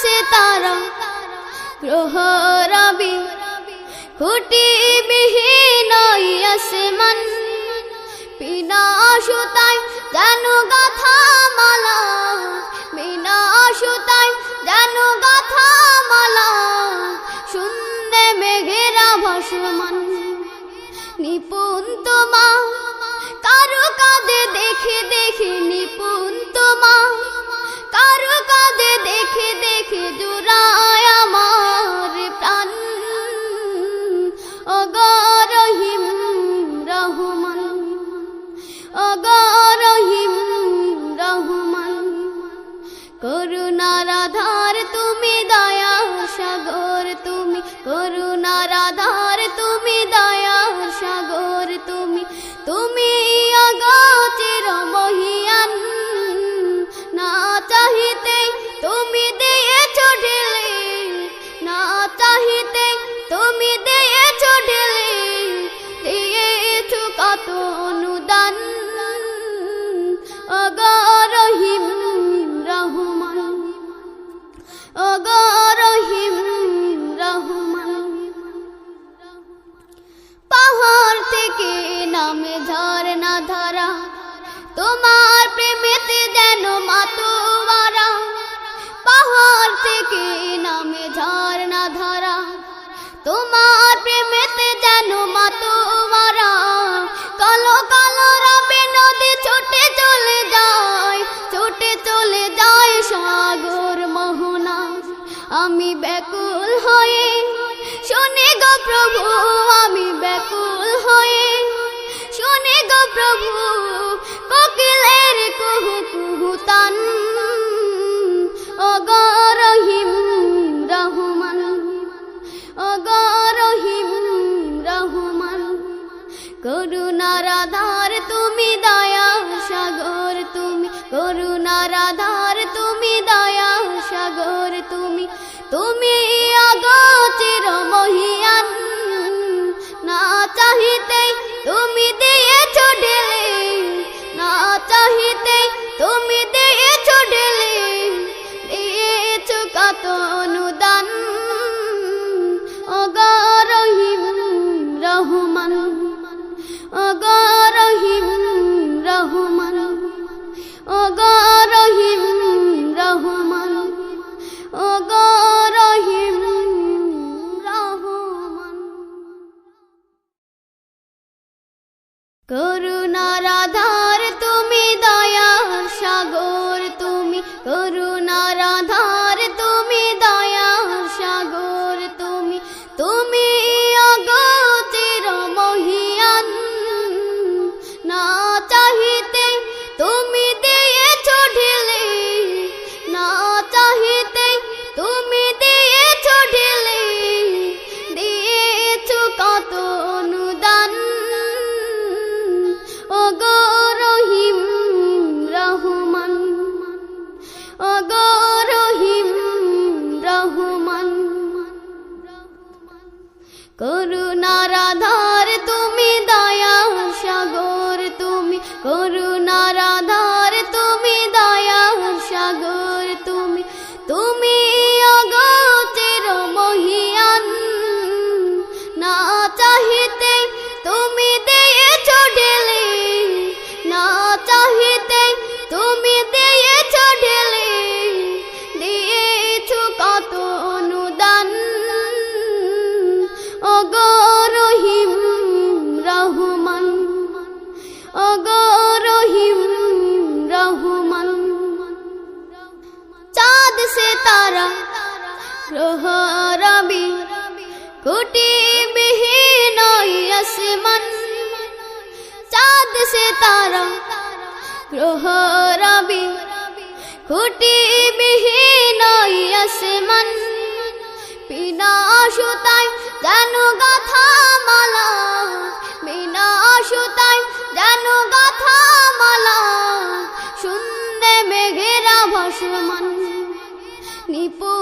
সে তারা গ্রহ রবি খুঁটি বিহীন আসমান বিনা সুতায় যেন গাথা মালা বিনা সুতায় যেন গাথা মালা শূন্যে মেঘেরা ভাসমান নিপুণ তোমা কারো কাজে দেখে দেখে নিপুণ তোমা কারো কাজে দেখে দেখে জুড়ায় আমার প্রাণ ওগো রহিম রহমান ওগো রহিম রহমান করুণার আধার তুমি দয়া সাগর তুমি করুণার আধার তুমি দয়া সাগর তুমি তুমি অগোচর মহিয়ান না চাহিতে তুমি দিয়েছো ঢেলে না চাহিতে তুমি দিয়েছো ঢেলে দিয়েছো কত অনুদান ওগো রহিম রহমান ওগো রহিম রহমান পাহাড় থেকে নামে ঝরনা ধারা তোমার প্রেমেতে যেন মাতোয়ারা পাহাড় থেকে নামে ঝরনা ধারা তোমার প্রেমেতে যেন মাতোয়ারা কালো কালো রবে নদী ছুটে চলে যায় সাগর মোহনা আমি ব্যাকুল হয়ে শুনে গো প্রভু আমি ব্যাকুল হয়ে শুনে গো প্রভু কোকিলের কুহু কুহু তান ওগো রহিম রহমান ওগো রহিম রহমান করুণার আধার তুমি দয়া সাগর তুমি করুণার আধার তুমি দয়া সাগর তুমি তুমি অগোচর মহিয়ান না চাহিতে তুমি দিয়েছো ঢেলে না চাহিতে তুমি দিয়েছো ঢেলে দিয়েছো কত অনুদান ওগো রহিম রহমান ওগো রহিম রহমান ওগো রহিম রহমান ওগো রহিম রহমান করুণার আধার তুমি দয়ার সাগর তুমি করুণার আধার তুমি দয়ার সাগর তুমি তুমি অগোচর মহিয়ান না চাহিতে তুমি দিয়েছো ঢেলে না চাহিতে তুমি দিয়েছো ঢেলে দিয়েছো কত অনুদান ওগো রহিম রহমান ওগো রহিম রহমান করুণার আধার তুমি দয়া সাগর তুমি করুণার আধার তুমি দয়া সাগর তুমি তুমি অগোচর মহিয়ান না চাহিতে তুমি দিয়েছো ঢেলে না চাহিতে তুমি দিয়েছো ঢেলে দিয়েছো কত অনুদান ওগো রহিম রহমান ওগো রহিম রহমান চাঁদ সে তারা গ্রহ রবি খুঁটি বিহীন আসমান চাঁদ সে তারা গ্রহ রবি খুঁটি বিহীন আসমান বিনা সুতায় যেন গাথা মালা বিনা সুতায় যেন গাথা মালা শূন্যে মেঘেরা ভাসমান নিপুণ